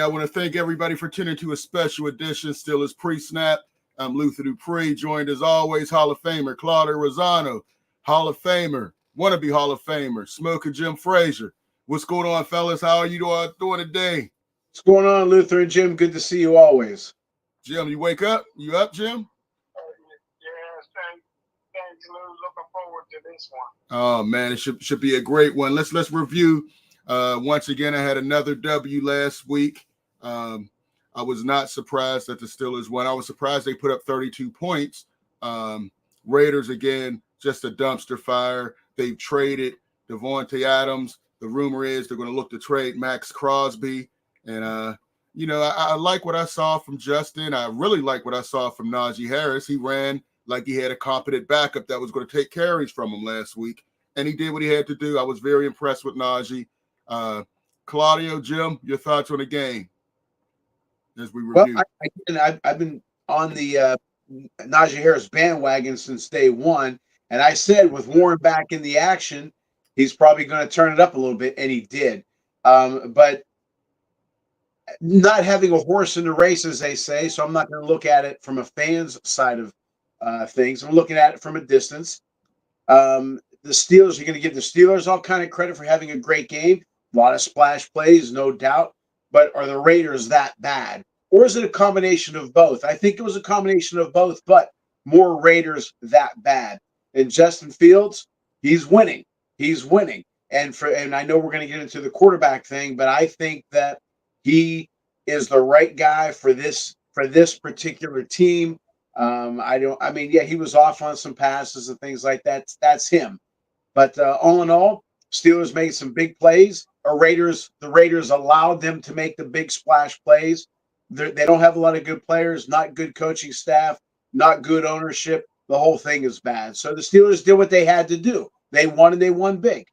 I want to thank everybody for tuning to a special edition, Steelers Pre-Snap. I'm Luther Dupree, joined as always, Hall of Famer Claudio Rosano, Hall of Famer, wannabe Hall of Famer, Smokin Jim Frazier. What's going on, fellas? How are you doing today? What's going on, Luther and Jim? Good to see you always. Jim, you wake up? You up, Jim? Yes, thanks, Lou. Looking forward to this one. Oh, man, it should be a great one. Let's review. Once again, I had another W last week. I was not surprised that the Steelers won. I was surprised they put up 32 points. Raiders, again, just a dumpster fire. They've traded Devontae Adams. The rumor is they're going to look to trade Max Crosby. And, I like what I saw from Justin. I really like what I saw from Najee Harris. He ran like he had a competent backup that was going to take carries from him last week. And he did what he had to do. I was very impressed with Najee. Claudio, Jim, your thoughts on the game as we review? Well, I've been on the Najee Harris bandwagon since day one, and I said with Warren back in the action, he's probably going to turn it up a little bit, and he did. But not having a horse in the race, as they say, so I'm not going to look at it from a fan's side of things. I'm looking at it from a distance. The Steelers, you're going to give the Steelers all kind of credit for having a great game. A lot of splash plays, no doubt. But are the Raiders that bad? Or is it a combination of both? I think it was a combination of both, but more Raiders that bad. And Justin Fields, he's winning. He's winning. And I know we're going to get into the quarterback thing, but I think that he is the right guy for this particular team. He was off on some passes and things like that. That's him. But all in all, Steelers made some big plays. The Raiders allowed them to make the big splash plays. They don't have a lot of good players, not good coaching staff, not good ownership. The whole thing is bad. So the Steelers did what they had to do. They won, and they won big.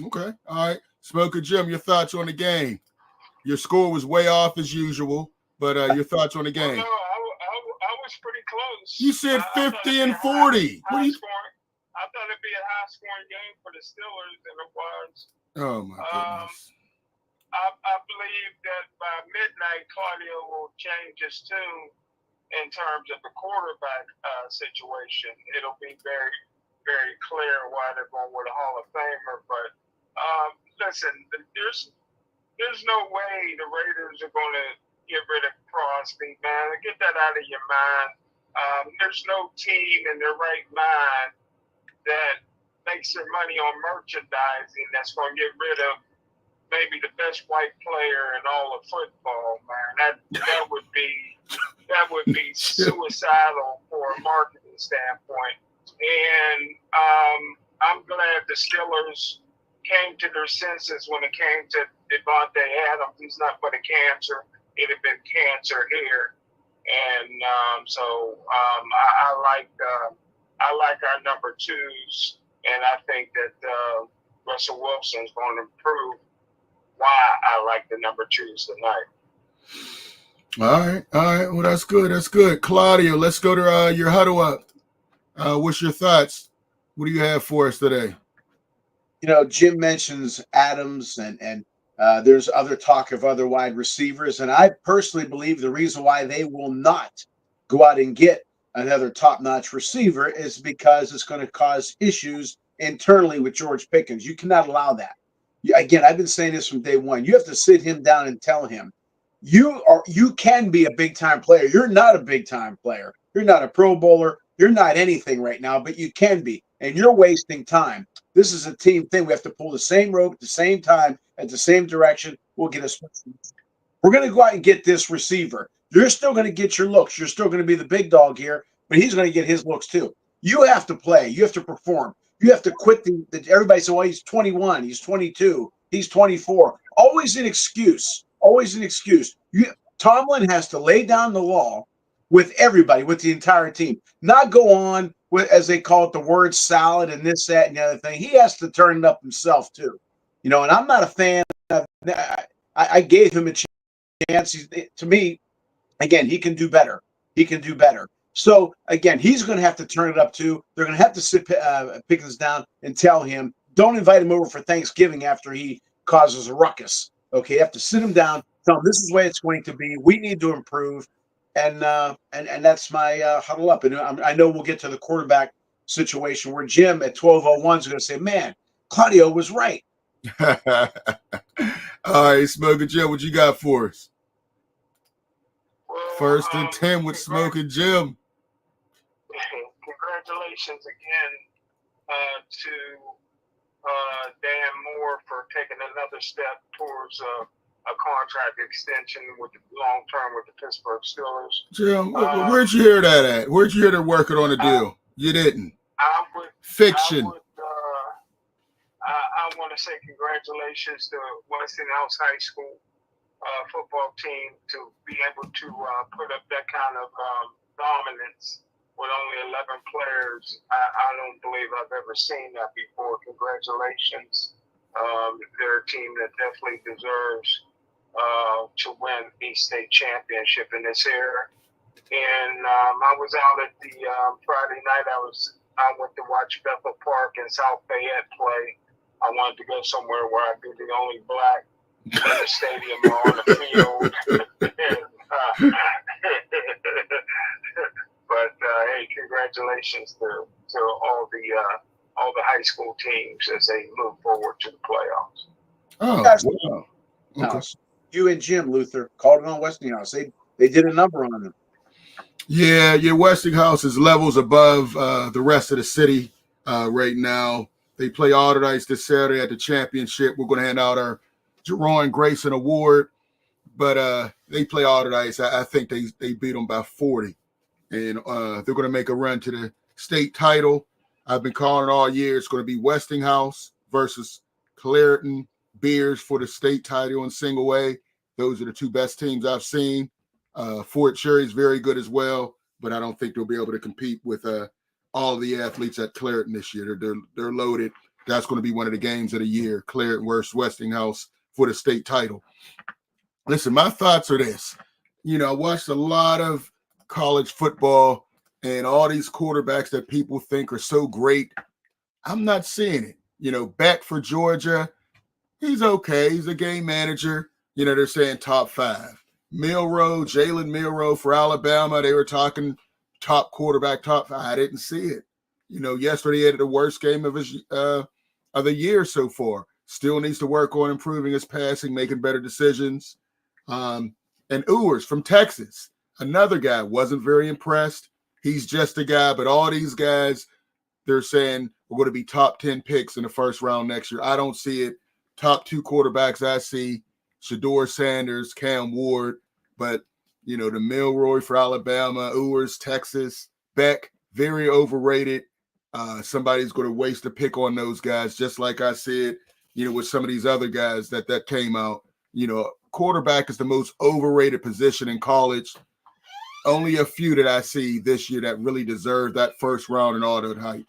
Okay. All right. Smokin Jim, your thoughts on the game? Your score was way off as usual, but your thoughts on the game? Well, no, I was pretty close. You said 50 and 40. I thought it'd be a high-scoring game for the Steelers, and it was. Oh, my goodness. I believe that by midnight, Claudio will change his tune in terms of the quarterback situation. It'll be very, very clear why they're going with a Hall of Famer. But listen, there's no way the Raiders are going to get rid of Crosby, man. Get that out of your mind. There's no team in their right mind that makes their money on merchandising that's going to get rid of maybe the best white player in all of football, man. That would be suicidal for a marketing standpoint. And I'm glad the Steelers came to their senses when it came to Devontae Adams. He's not but a cancer. It had been cancer here. And I like our number twos, and I think that Russell Wilson's going to prove why I like the number twos tonight. All right. Well, that's good. Claudio, let's go to your huddle up. What's your thoughts? What do you have for us today? Jim mentions Adams, and there's other talk of other wide receivers, and I personally believe the reason why they will not go out and get another top-notch receiver is because it's going to cause issues internally with George Pickens. You cannot allow that. Again, I've been saying this from day one. You have to sit him down and tell him, you can be a big-time player. You're not a big-time player. You're not a Pro Bowler. You're not anything right now, but you can be, and you're wasting time. This is a team thing. We have to pull the same rope at the same time, at the same direction. We'll get a. We're going to go out and get this receiver. You're still going to get your looks. You're still going to be the big dog here, but he's going to get his looks too. You have to play. You have to perform. You have to quit everybody says, well, he's 21, he's 22, he's 24. Always an excuse. Always an excuse. Tomlin has to lay down the law with everybody, with the entire team. Not go on with, as they call it, the word salad and this, that, and the other thing. He has to turn it up himself too. And I'm not a fan of I gave him a chance. To me, again, he can do better. He can do better. So, again, he's going to have to turn it up, too. They're going to have to sit Pickens down and tell him, don't invite him over for Thanksgiving after he causes a ruckus. Okay, you have to sit him down, tell them this is the way it's going to be. We need to improve, and that's my huddle up. And I know we'll get to the quarterback situation where Jim at 12:01 is going to say, "Man, Claudio was right." All right, Smokin' Jim, what you got for us? Well, 1st and 10 with Smokin' Jim. Congratulations again to Dan Moore for taking another step towards a contract extension with the long term with the Pittsburgh Steelers. Jim, where'd you hear that at? Where'd you hear they're working on a deal? You didn't. Fiction. I want to say congratulations to Westinghouse High School football team to be able to put up that kind of dominance with only 11 players. I don't believe I've ever seen that before. Congratulations. They're a team that definitely deserves to win the state championship in this era. And I was out at the Friday night. I went to watch Bethel Park and South Fayette play. I wanted to go somewhere where I'd be the only black in the stadium or on the field. But hey, congratulations to all the high school teams as they move forward to the playoffs. Oh, wow. Okay. You and Jim Luther called it on Westinghouse. They did a number on them. Yeah, Westinghouse is levels above the rest of the city right now. They play Alderdice this Saturday at the championship. We're going to hand out our Jerron Grayson Award, but they play Alderdice. I think they beat them by 40, and they're going to make a run to the state title. I've been calling it all year. It's going to be Westinghouse versus Clareton Beers for the state title in single A. Those are the two best teams I've seen. Fort Cherry is very good as well, but I don't think they'll be able to compete with all the athletes at Clareton this year. They're loaded. That's going to be one of the games of the year, Clareton versus Westinghouse for the state title. Listen, my thoughts are this. I watched a lot of college football and all these quarterbacks that people think are so great. I'm not seeing it. Beck for Georgia, he's okay. He's a game manager. They're saying top 5. Jalen Milroe for Alabama, they were talking top quarterback, top 5. I didn't see it. Yesterday he had the worst game of the year so far. Still needs to work on improving his passing, making better decisions. And Ewers from Texas, another guy, wasn't very impressed. He's just a guy, but all these guys, they're saying we're going to be top 10 picks in the first round next year. I don't see it. Top 2 quarterbacks I see, Shedeur Sanders, Cam Ward, but the Milroy for Alabama, Ewers, Texas, Beck, very overrated. Somebody's going to waste a pick on those guys, just like I said, with some of these other guys that came out. Quarterback is the most overrated position in college. Only a few that I see this year that really deserve that first round and all that hype.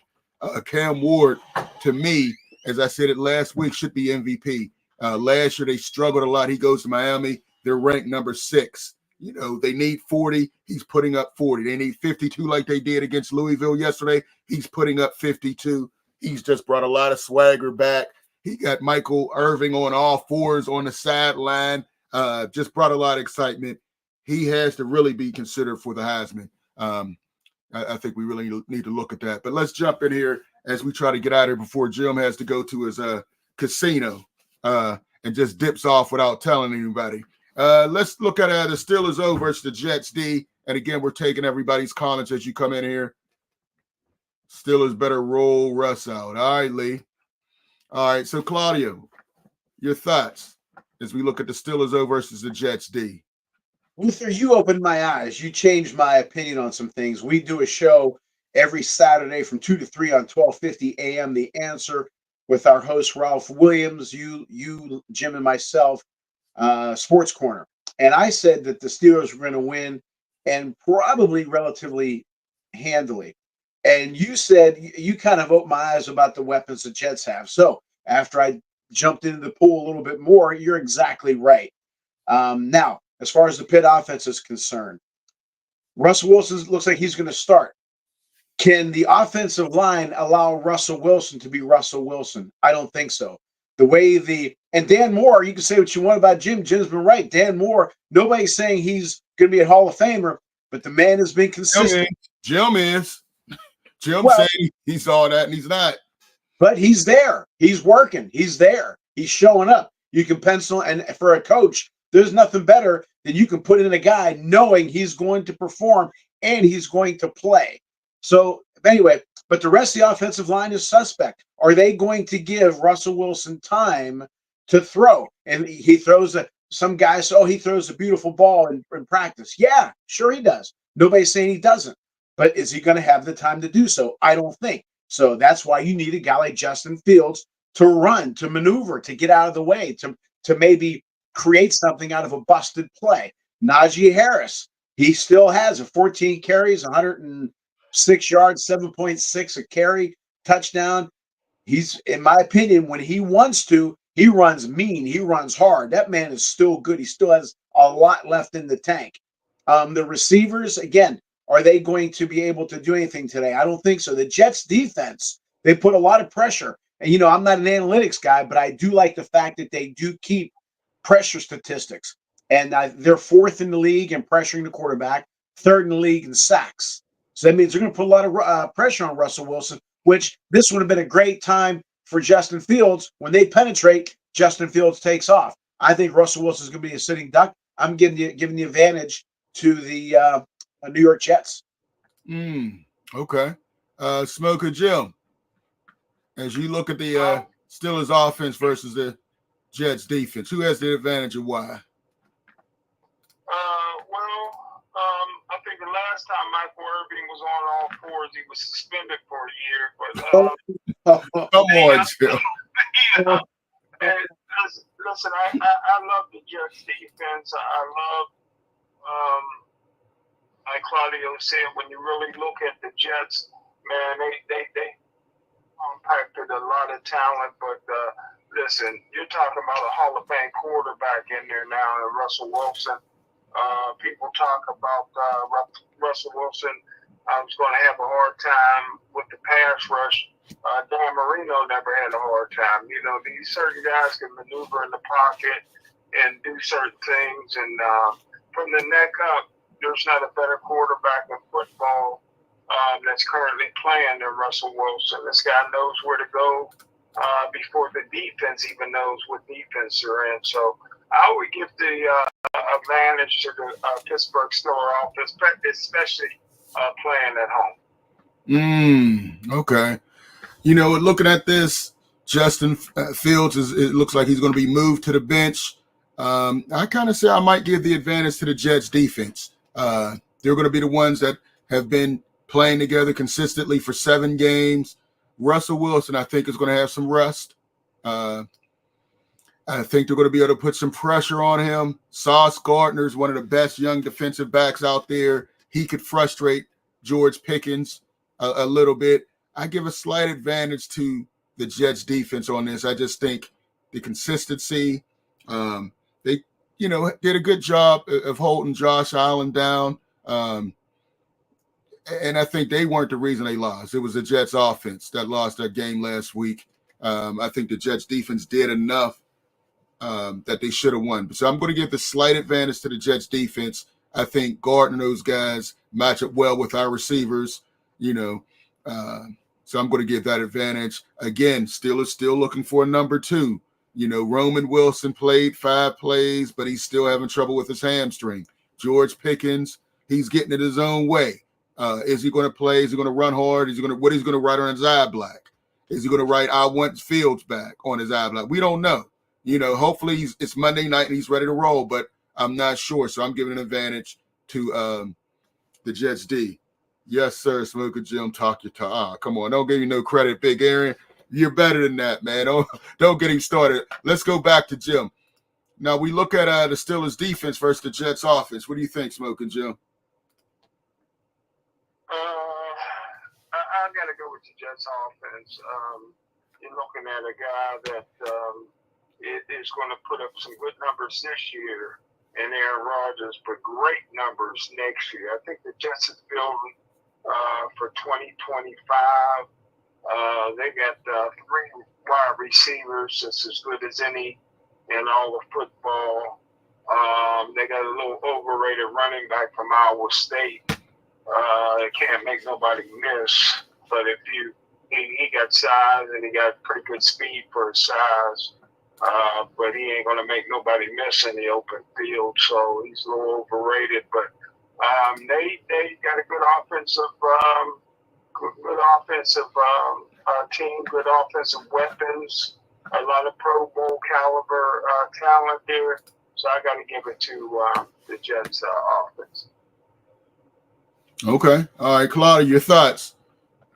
Cam Ward, to me, as I said it last week, should be MVP. Last year they struggled a lot. He goes to Miami. They're ranked number 6. They need 40. He's putting up 40. They need 52 like they did against Louisville yesterday. He's putting up 52. He's just brought a lot of swagger back. He got Michael Irving on all fours on the sideline. Just brought a lot of excitement. He has to really be considered for the Heisman. I think we really need to look at that. But let's jump in here as we try to get out of here before Jim has to go to his casino and just dips off without telling anybody. Let's look at the Steelers O versus the Jets D. And again, we're taking everybody's comments as you come in here. Steelers better roll Russ out. All right, Lee. All right, so Claudio, your thoughts as we look at the Steelers O versus the Jets D. Luther, you opened my eyes. You changed my opinion on some things. We do a show every Saturday from 2 to 3 on 1250 a.m. The Answer with our host, Ralph Williams, you, Jim, and myself, Sports Corner. And I said that the Steelers were going to win and probably relatively handily. And you said you kind of opened my eyes about the weapons the Jets have. So after I jumped into the pool a little bit more, you're exactly right. Now, as far as the Pitt offense is concerned, Russell Wilson looks like he's going to start. Can the offensive line allow Russell Wilson to be Russell Wilson? I don't think so. The way the And Dan Moore, you can say what you want about Jim. Jim's been right. Dan Moore, nobody's saying he's going to be a Hall of Famer, but the man has been consistent. Jim is. Jim Well, saying he's all that and he's not. But he's there. He's working. He's there. He's showing up. You can pencil, and for a coach, there's nothing better than you can put in a guy knowing he's going to perform and he's going to play. So anyway, but the rest of the offensive line is suspect. Are they going to give Russell Wilson time to throw? And he throws some guys, he throws a beautiful ball in practice. Yeah, sure he does. Nobody's saying he doesn't. But is he going to have the time to do so? I don't think. So that's why you need a guy like Justin Fields to run, to maneuver, to get out of the way, to maybe create something out of a busted play. Najee Harris, he still has 14 carries, 106 yards, 7.6 a carry, touchdown. He's, in my opinion, when he wants to, he runs mean. He runs hard. That man is still good. He still has a lot left in the tank. The receivers, again, are they going to be able to do anything today? I don't think so. The Jets defense, they put a lot of pressure. And, I'm not an analytics guy, but I do like the fact that they do keep pressure statistics. And they're fourth in the league in pressuring the quarterback, third in the league in sacks. So that means they're going to put a lot of pressure on Russell Wilson, which this would have been a great time for Justin Fields. When they penetrate, Justin Fields takes off. I think Russell Wilson is going to be a sitting duck. I'm giving the advantage to the New York Jets. Okay. Smokin Jim, as you look at the Steelers offense versus the Jets defense, who has the advantage and why? I think the last time Michael Irving was on all fours, he was suspended for a year. But come on, Jim. And listen, I love the Jets defense. I love, like Claudio said, when you really look at the Jets, man, they impacted a lot of talent. But listen, you're talking about a Hall of Fame quarterback in there now, and Russell Wilson. People talk about Russell Wilson. Was going to have a hard time with the pass rush. Dan Marino never had a hard time. These certain guys can maneuver in the pocket and do certain things. And from the neck up, there's not a better quarterback in football that's currently playing than Russell Wilson. This guy knows where to go before the defense even knows what defense they're in. So I would give the advantage to the Pittsburgh Steelers offense, especially playing at home. Okay. Looking at this, Justin Fields, it looks like he's going to be moved to the bench. I kind of say I might give the advantage to the Jets defense. They're going to be the ones that have been playing together consistently for 7 games. Russell Wilson, I think, is going to have some rust. I think they're going to be able to put some pressure on him. Sauce Gardner is one of the best young defensive backs out there. He could frustrate George Pickens a little bit. I give a slight advantage to the Jets defense on this. I just think the consistency, they, did a good job of holding Josh Allen down. And I think they weren't the reason they lost. It was the Jets offense that lost that game last week. I think the Jets defense did enough that they should have won. So I'm going to give the slight advantage to the Jets defense. I think Gardner and those guys match up well with our receivers, so I'm going to give that advantage. Again, Steelers still looking for a number 2. Roman Wilson played 5 plays, but he's still having trouble with his hamstring. George Pickens, he's getting it his own way. Is he going to play? Is he going to run hard? What is he going to write on his eye black? Is he going to write "I want Fields back" on his eye black? We don't know. Hopefully it's Monday night and he's ready to roll, but I'm not sure. So I'm giving an advantage to the Jets D. Yes, sir. Smokin Jim, talk your talk. Come on, don't give you no credit, Big Aaron. You're better than that, man. Don't get him started. Let's go back to Jim. Now we look at the Steelers defense versus the Jets offense. What do you think, Smokin Jim? I got to go with the Jets offense. You're looking at a guy that is going to put up some good numbers this year, and Aaron Rodgers put great numbers next year. I think the Jets is building for 2025. They got 3 wide receivers that's as good as any in all of football. They got a little overrated running back from Iowa State. Can't make nobody miss. But he got size and he got pretty good speed for his size. But he ain't gonna make nobody miss in the open field. So he's a little overrated. But they got a good offensive team, good offensive weapons, a lot of Pro Bowl caliber talent there. So I got to give it to the Jets offense. Okay. All right, Claudio, your thoughts?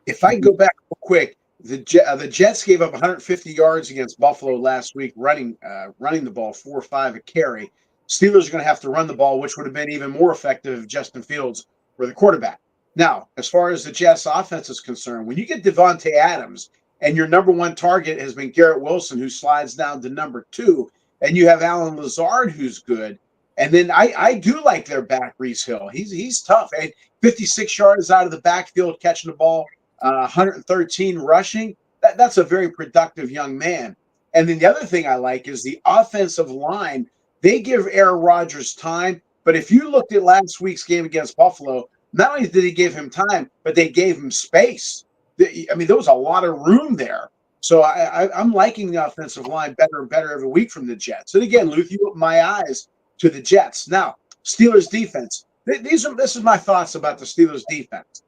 If I can go back real quick, the Jets gave up 150 yards against Buffalo last week, running the ball 4 or 5 a carry. Steelers are going to have to run the ball, which would have been even more effective if Justin Fields were the quarterback. Now, as far as the Jets offense is concerned, when you get Devontae Adams and your number one target has been Garrett Wilson, who slides down to number 2, and you have Alan Lazard, who's good, and then I do like their back, Reese Hill. He's tough. And 56 yards out of the backfield catching the ball, 113 rushing. That's a very productive young man. And then the other thing I like is the offensive line. They give Aaron Rodgers time, but if you looked at last week's game against Buffalo, not only did they give him time, but they gave him space. I mean, there was a lot of room there. So I'm liking the offensive line better and better every week from the Jets. And again, Luke, you opened my eyes to the Jets. Now, Steelers defense. This is my thoughts about the Steelers defense.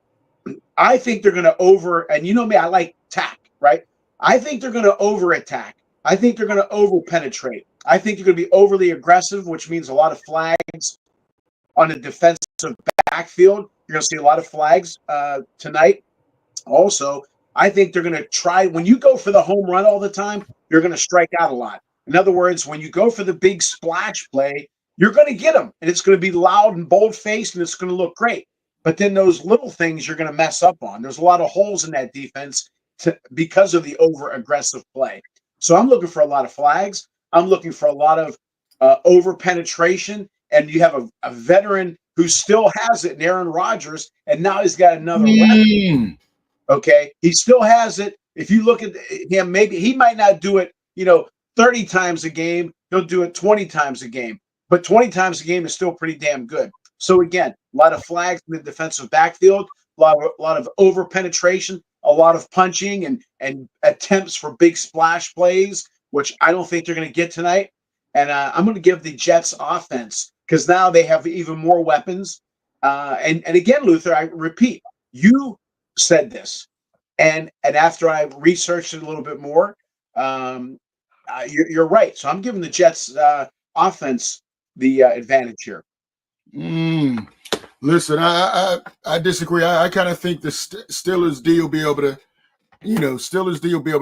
I think they're going to and you know me, I like tack, right? I think they're going to over-attack. I think they're going to over-penetrate. I think they're going to be overly aggressive, which means a lot of flags on a defensive backfield. You're going to see a lot of flags tonight. Also, I think they're going to try, when you go for the home run all the time, you're going to strike out a lot. In other words, when you go for the big splash play, you're going to get them, and it's going to be loud and bold-faced, and it's going to look great. But then those little things you're going to mess up on. There's a lot of holes in that defense because of the over-aggressive play. So I'm looking for a lot of flags. I'm looking for a lot of over-penetration, and you have a veteran who still has it in Aaron Rodgers, and now he's got another weapon. Okay? He still has it. If you look at him, maybe he might not do it, 30 times a game. He'll do it 20 times a game. But 20 times a game is still pretty damn good. So again, a lot of flags in the defensive backfield, a lot of over penetration, a lot of punching and attempts for big splash plays, which I don't think they're going to get tonight. And I'm going to give the Jets offense because now they have even more weapons. And again, Luther, I repeat, you said this, and after I researched it a little bit more, you're right. So I'm giving the Jets offense the advantage here. Listen, I disagree. I kind of think the Steelers D will be able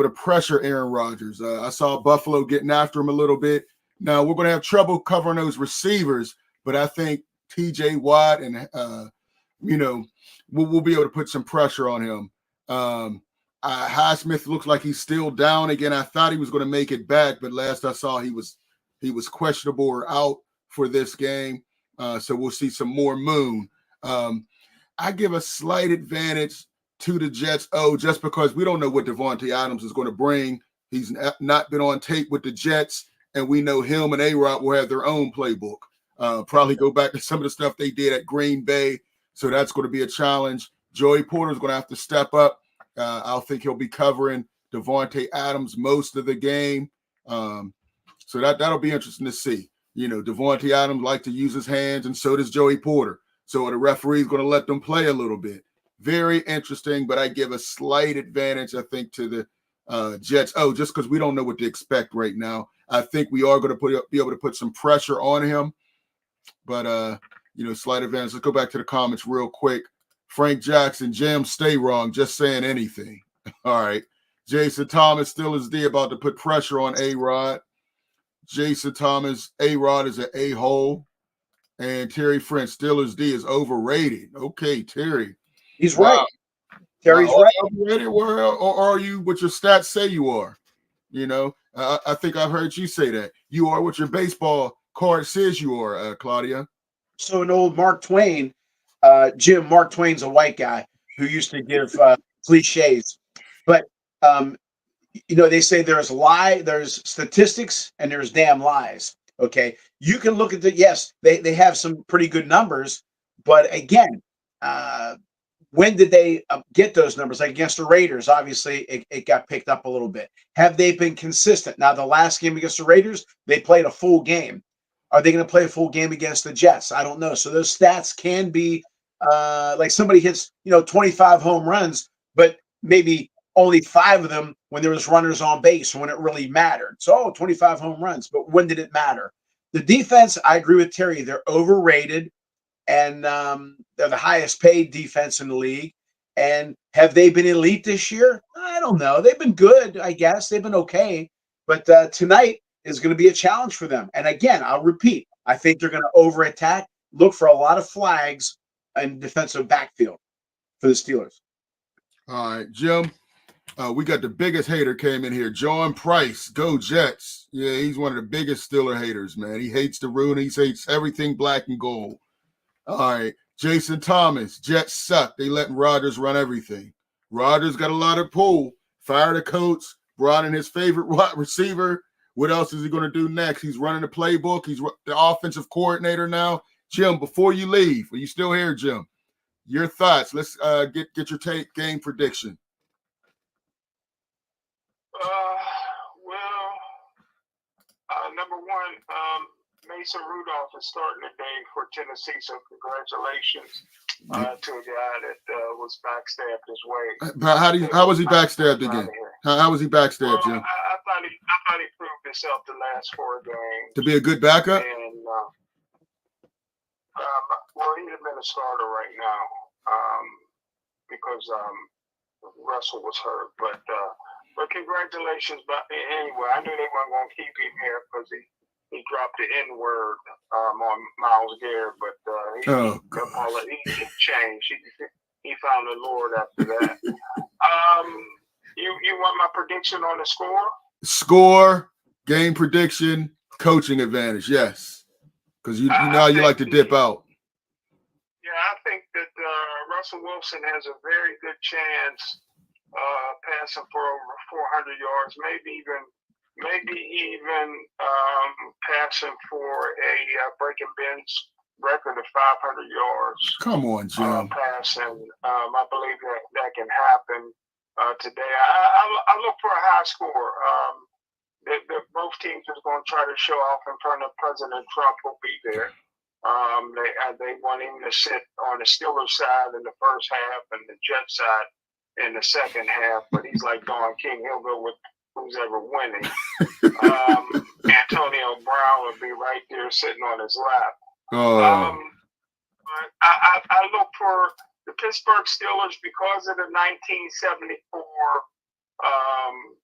to, pressure Aaron Rodgers. I saw Buffalo getting after him a little bit. Now we're going to have trouble covering those receivers, but I think T.J. Watt and we'll be able to put some pressure on him. Highsmith looks like he's still down again. I thought he was going to make it back, but last I saw he was questionable or out for this game. So we'll see some more Moon. I give a slight advantage to the Jets. Just because we don't know what Devontae Adams is going to bring. He's not been on tape with the Jets, and we know him and A-Rod will have their own playbook. Probably go back to some of the stuff they did at Green Bay. So that's going to be a challenge. Joey Porter's going to have to step up. I think he'll be covering Devontae Adams most of the game. So that'll be interesting to see. Devontae Adams likes to use his hands, and so does Joey Porter. So the referee's going to let them play a little bit. Very interesting, but I give a slight advantage, I think, to the Jets. Just because we don't know what to expect right now. I think we are going to be able to put some pressure on him. But, slight advantage. Let's go back to the comments real quick. Frank Jackson, Jim, stay wrong. Just saying anything. All right. Jason Thomas, still is D about to put pressure on A-Rod. Jason Thomas, A-Rod is an a-hole. And Terry French, Steelers D is overrated. Okay, Terry. He's right. Terry's right. Overrated, or are you what your stats say you are? I think I've heard you say that. You are what your baseball card says you are, Claudia. So an old Mark Twain, Jim, Mark Twain's a white guy who used to give cliches. But, they say there's statistics and there's damn lies. Okay. You can look at yes, they have some pretty good numbers, but again, when did they get those numbers? Like against the Raiders, obviously it got picked up a little bit. Have they been consistent? Now, the last game against the Raiders, they played a full game. Are they going to play a full game against the Jets? I don't know. So those stats can be like somebody hits, 25 home runs, but maybe only 5 of them when there was runners on base, when it really mattered. So 25 home runs, but when did it matter? The defense, I agree with Terry. They're overrated, and they're the highest paid defense in the league. And have they been elite this year? I don't know. They've been good, I guess. They've been okay. But tonight is going to be a challenge for them. And again, I'll repeat, I think they're going to over attack, look for a lot of flags in defensive backfield for the Steelers. All right, Jim. We got the biggest hater came in here. John Price, go Jets. Yeah, he's one of the biggest Steeler haters, man. He hates the Rooney. He hates everything black and gold. All right, Jason Thomas, Jets suck. They letting Rodgers run everything. Rodgers got a lot of pull. Fired the coach, brought in his favorite wide receiver. What else is he going to do next? He's running the playbook. He's the offensive coordinator now. Jim, before you leave, are you still here, Jim? Your thoughts. Let's get your game prediction. Number one, Mason Rudolph is starting today for Tennessee, so congratulations to a guy that was backstabbed his way. How was he backstabbed again? How was he backstabbed, Jim? I thought he proved himself the last 4 games to be a good backup. And well, he'd have been a starter right now because Russell was hurt, but congratulations. But anyway, I knew they weren't going to keep him here because he dropped the N-word on Myles Garrett, but he changed. He found the Lord after that. You want my prediction on the score? Score, game prediction, coaching advantage. Yes, because you know you like to dip out. Yeah, I think that Russell Wilson has a very good chance passing for over 400 yards, maybe even passing for a breaking Ben's record of 500 yards. Come on, Jim. Passing. I believe that can happen today. I look for a high score. Both teams are going to try to show off in front of President Trump, who'll be there. They want him to sit on the Steelers side in the first half and the Jets side in the second half, but he's like Don King. He'll go with who's ever winning. Antonio Brown will be right there sitting on his lap. I look for the Pittsburgh Steelers because of the 1974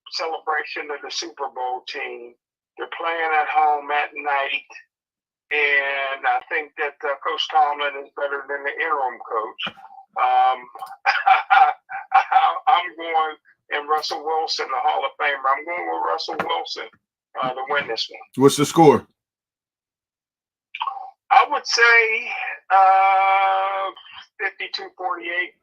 celebration of the Super Bowl team. They're playing at home at night, and I think that Coach Tomlin is better than the interim coach. I'm going, and Russell Wilson, the Hall of Famer. I'm going with Russell Wilson to win this one. What's the score? I would say 52-48.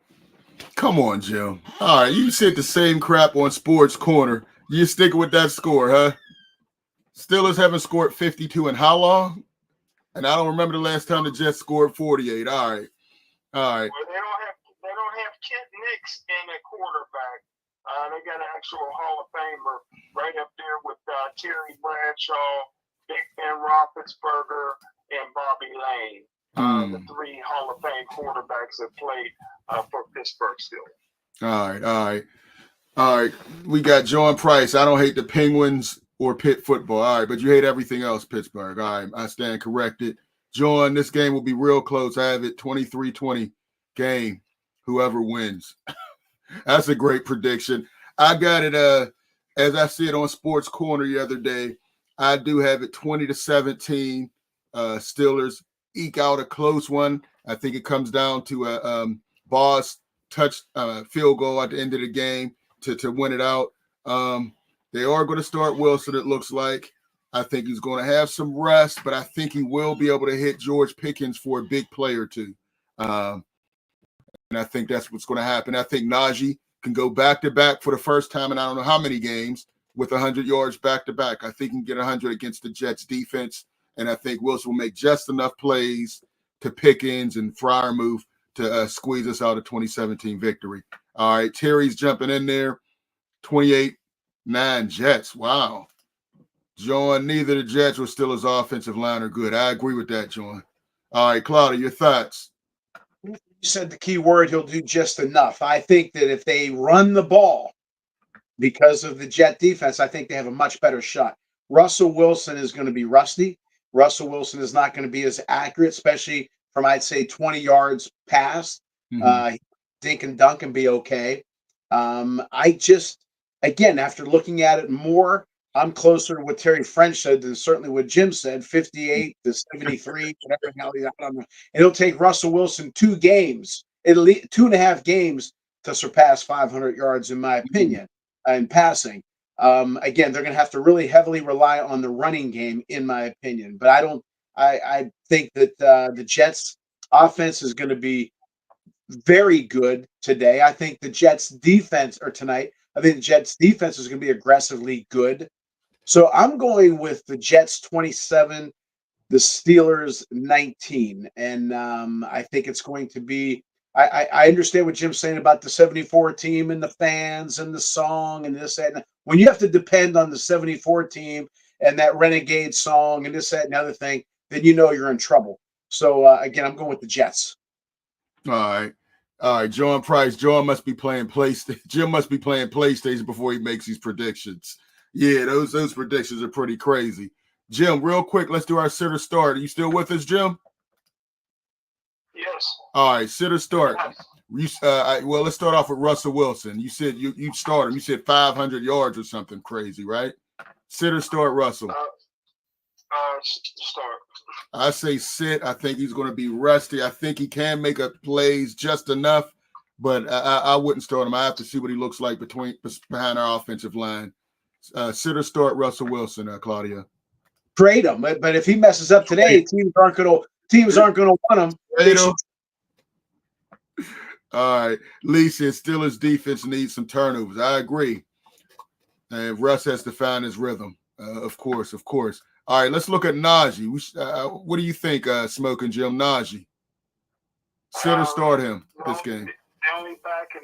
Come on, Jim. All right, you said the same crap on Sports Corner. You sticking with that score, huh? Steelers haven't scored 52 in how long? And I don't remember the last time the Jets scored 48. All right. Well, they don't have Kent Nix in at quarterback. They got an actual Hall of Famer right up there with Terry Bradshaw, Big Ben Roethlisberger, and Bobby Lane. The 3 Hall of Fame quarterbacks that played for Pittsburgh Steelers. All right. We got John Price. I don't hate the Penguins or Pitt football. All right, but you hate everything else, Pittsburgh. All right, I stand corrected. John, this game will be real close. I have it 23-20 game, whoever wins. That's a great prediction. I got it, as I said on Sports Corner the other day, I do have it 20-17. Steelers eke out a close one. I think it comes down to a Boss touch field goal at the end of the game to win it out. They are going to start Wilson, it looks like. I think he's going to have some rest, but I think he will be able to hit George Pickens for a big play or two. And I think that's what's going to happen. I think Najee can go back to back for the first time in I don't know how many games with 100 yards back to back. I think he can get 100 against the Jets defense, and I think Wilson will make just enough plays to Pickens and Freiermuth to squeeze us out a 2017 victory. All right, Terry's jumping in there. 28-9 Jets. Wow. John, neither the Jets or Steelers offensive line are good. I agree with that, John. All right, Claudio, your thoughts? You said the key word, he'll do just enough. I think that if they run the ball because of the Jet defense, I think they have a much better shot. Russell Wilson is going to be rusty. Russell Wilson is not going to be as accurate, especially from, I'd say, 20 yards past. Dink and dunk and be okay. I just, again, after looking at it more, I'm closer to what Terry French said than certainly what Jim said, 58 to 73, whatever the hell, I don't know. It'll take Russell Wilson 2 games, at least 2.5 games to surpass 500 yards, in my opinion, in passing. Again, they're going to have to really heavily rely on the running game, in my opinion. But I think that the Jets offense is going to be very good today. I think the Jets defense, or tonight, I think the Jets defense is going to be aggressively good. So I'm going with the Jets 27, the Steelers 19. And I think it's going to be, I understand what Jim's saying about the 74 team and the fans and the song and this, that. And when you have to depend on the 74 team and that Renegade song and this, that, and other thing, then you know you're in trouble. So again, I'm going with the Jets. All right. John Price. John must be playing PlayStation. Jim must be playing PlayStation before he makes these predictions. Yeah, those predictions are pretty crazy. Jim, real quick, let's do our sitter start. Are you still with us, Jim? Yes. All right, sitter start. Well, let's start off with Russell Wilson. You said you start him. You said 500 yards or something crazy, right? Sitter start Russell. Start. I say sit. I think he's going to be rusty. I think he can make up plays just enough, but I wouldn't start him. I have to see what he looks like behind our offensive line. Sit or start Russell Wilson, Claudia. Trade him, but if he messes up today, teams aren't going to want him. Trade him. All right, Lee says Steelers defense needs some turnovers. I agree, and Russ has to find his rhythm. Of course. All right, let's look at Najee. What do you think, Smokin Jim? Najee, sit or start him this game? The only back in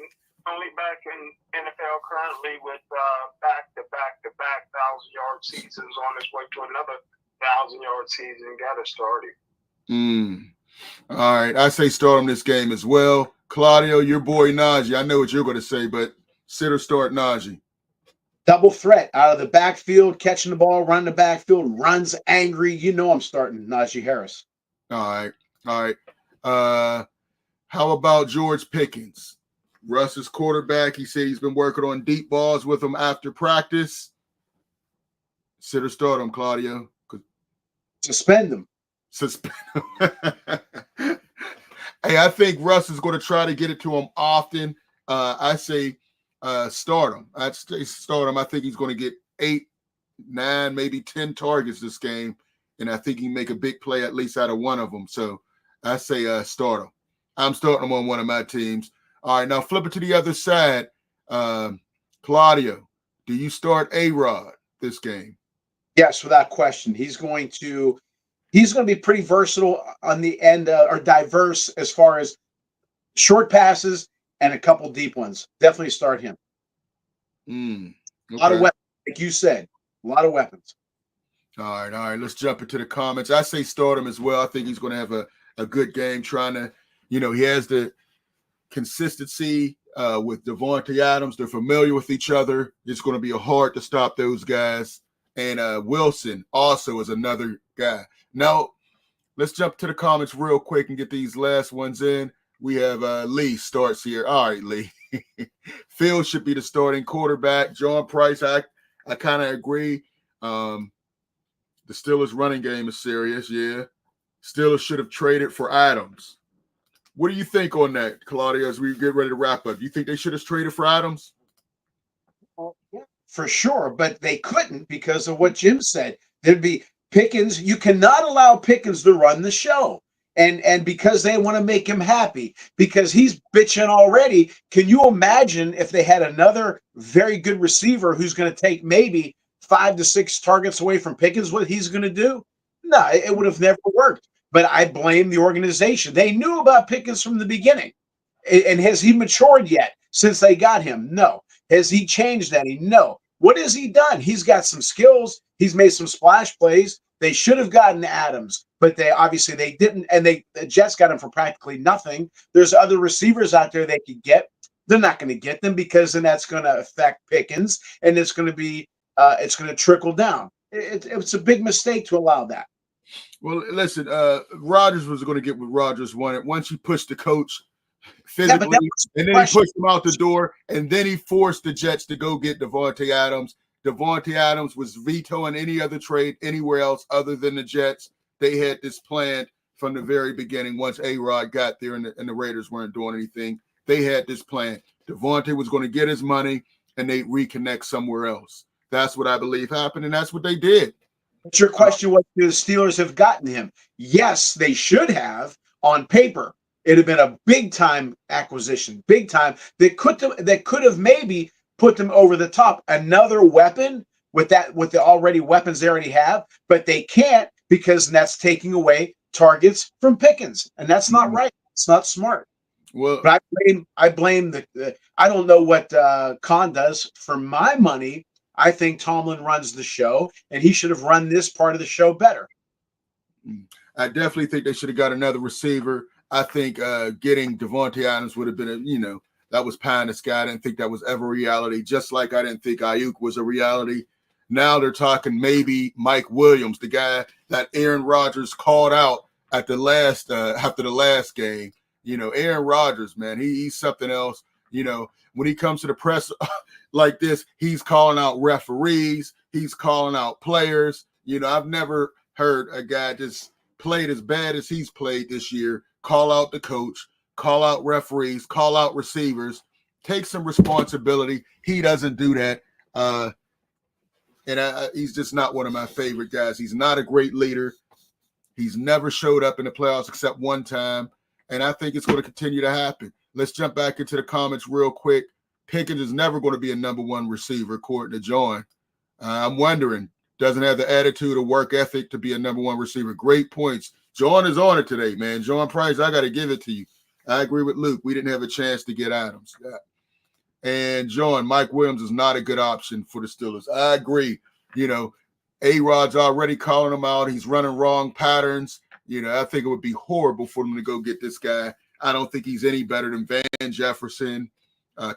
NFL currently with back-to-back 1,000-yard seasons on his way to another 1,000-yard season. Got to start him. All right, I say start him this game as well. Claudio, your boy Najee. I know what you're going to say, but sit or start Najee. Double threat out of the backfield, catching the ball, running the backfield, runs angry. You know I'm starting Najee Harris. All right. How about George Pickens? Russ's quarterback. He said he's been working on deep balls with him after practice. Sit or start him, Claudio? Suspend him. Hey, I think Russ is going to try to get it to him often. I say start him. I'd say start him. I think he's going to get 8, 9, maybe 10 targets this game, and I think he can make a big play at least out of one of them. So I say start him. I'm starting him on one of my teams. All right, now flip it to the other side. Claudio, do you start A-Rod this game? Yes, without question. He's going to be pretty versatile on the end, or diverse as far as short passes and a couple deep ones. Definitely start him. Okay. A lot of weapons, like you said. A lot of weapons. All right. Let's jump into the comments. I say start him as well. I think he's going to have a good game trying to, he has the consistency with Devontae Adams. They're familiar with each other. It's going to be hard to stop those guys. And Wilson also is another guy. Now, let's jump to the comments real quick and get these last ones in. We have Lee starts here. All right, Lee. Phil should be the starting quarterback. John Price, I kind of agree. The Steelers' running game is serious, yeah. Steelers should have traded for Adams. What do you think on that, Claudia, as we get ready to wrap up? Do you think they should have traded for Adams? Yeah, for sure, but they couldn't because of what Jim said. There'd be Pickens. You cannot allow Pickens to run the show. And because they want to make him happy, because he's bitching already. Can you imagine if they had another very good receiver who's going to take maybe 5 to 6 targets away from Pickens, what he's going to do? No, it would have never worked. But I blame the organization. They knew about Pickens from the beginning. And has he matured yet since they got him? No. Has he changed any? No. What has he done? He's got some skills. He's made some splash plays. They should have gotten Adams, but they didn't, and the Jets got him for practically nothing. There's other receivers out there they could get. They're not going to get them because then that's going to affect Pickens, and it's going to trickle down. It's a big mistake to allow that. Well, listen, Rodgers was going to get what Rodgers wanted. Once he pushed the coach physically, and then he pushed him out the door, and then he forced the Jets to go get Davante Adams. Davante Adams was vetoing any other trade anywhere else other than the Jets. They had this planned from the very beginning. Once A-Rod got there and the Raiders weren't doing anything, they had this plan. Davante was going to get his money, and they reconnect somewhere else. That's what I believe happened, and that's what they did. But your question was, do the Steelers have gotten him? Yes, they should have on paper. It'd have been a big-time acquisition, big time. That could have maybe put them over the top. Another weapon with the already weapons they already have, but they can't because that's taking away targets from Pickens, and that's not right. It's not smart. Well, but I blame I don't know what Khan does. For my money, I think Tomlin runs the show, and he should have run this part of the show better. I definitely think they should have got another receiver. I think getting Davante Adams would have been that was pie in the sky. I didn't think that was ever reality, just like I didn't think Ayuk was a reality. Now they're talking maybe Mike Williams, the guy that Aaron Rodgers called out at the last after the last game. Aaron Rodgers, man, he's something else. When he comes to the press like this, he's calling out referees. He's calling out players. I've never heard a guy just played as bad as he's played this year call out the coach, call out referees, call out receivers, take some responsibility. He doesn't do that. And he's just not one of my favorite guys. He's not a great leader. He's never showed up in the playoffs except one time. And I think it's going to continue to happen. Let's jump back into the comments real quick. Pickens is never going to be a number one receiver, according to John. I'm wondering, doesn't have the attitude or work ethic to be a number one receiver. Great points. John is on it today, man. John Price, I got to give it to you. I agree with Luke. We didn't have a chance to get Adams. And John, Mike Williams is not a good option for the Steelers. I agree. A-Rod's already calling him out. He's running wrong patterns. I think it would be horrible for them to go get this guy. I don't think he's any better than Van Jefferson,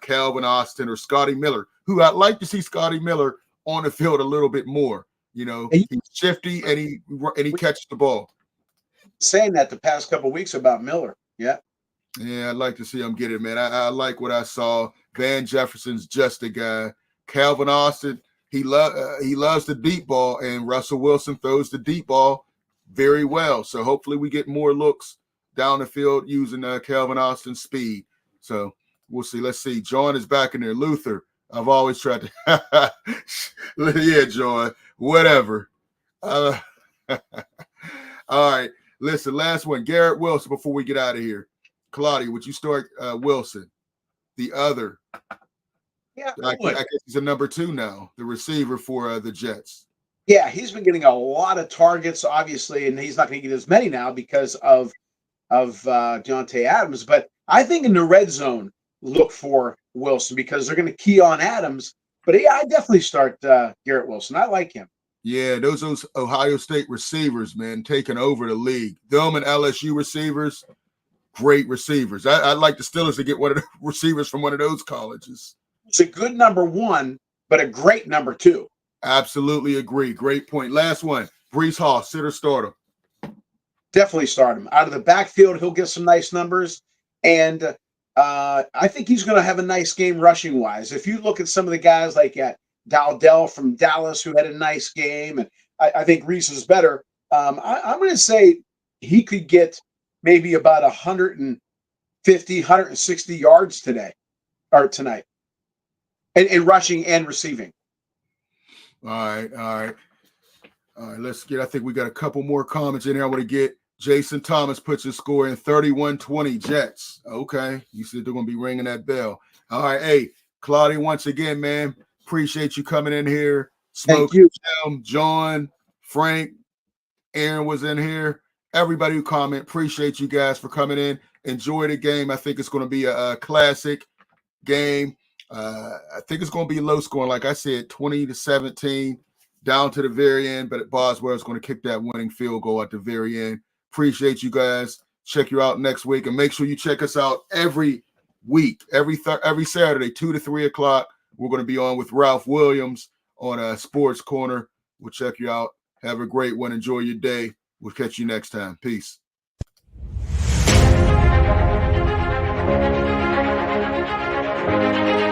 Calvin Austin, or Scotty Miller, who I'd like to see Scotty Miller on the field a little bit more. He's shifty and he catches the ball. Saying that the past couple of weeks about Miller. Yeah, I'd like to see him get it, man. I like what I saw. Van Jefferson's just a guy. Calvin Austin, he loves the deep ball, and Russell Wilson throws the deep ball very well. So hopefully we get more looks down the field using Calvin Austin's speed. So we'll see. Let's see. John is back in there. Luther, I've always tried to – yeah, John, whatever. All right. Listen, last one. Garrett Wilson before we get out of here. Claudio, would you start Wilson? The other. Yeah, I guess he's a number 2 now, the receiver for the Jets. Yeah, he's been getting a lot of targets, obviously, and he's not going to get as many now because of Davante Adams. But I think in the red zone, look for Wilson because they're going to key on Adams. But yeah, I definitely start Garrett Wilson. I like him. Yeah, those Ohio State receivers, man, taking over the league. Them and LSU receivers, great receivers. I'd like the Steelers to get one of the receivers from one of those colleges. It's a good number 1, but a great number 2. Absolutely agree. Great point. Last one. Breece Hall, sit or start him? Definitely start him. Out of the backfield, he'll get some nice numbers. And I think he's going to have a nice game rushing-wise. If you look at some of the guys like Dowdell from Dallas, who had a nice game, and I think Reese is better. I'm going to say he could get maybe about 150, 160 yards tonight, in rushing and receiving. All right. Let's get. I think we got a couple more comments in here. I want to get Jason Thomas puts his score in 31-20 Jets. Okay. You said they're going to be ringing that bell. All right. Hey, Claudio, once again, man, appreciate you coming in here. Thank you. John, Frank, Aaron was in here. Everybody who comment, appreciate you guys for coming in. Enjoy the game. I think it's going to be a classic game. I think it's going to be low scoring. Like I said, 20-17 down to the very end, but Boswell is going to kick that winning field goal at the very end. Appreciate you guys. Check you out next week, and make sure you check us out every week, every Saturday, 2 to 3 o'clock. We're going to be on with Ralph Williams on Sports Corner. We'll check you out. Have a great one. Enjoy your day. We'll catch you next time. Peace. Thank you.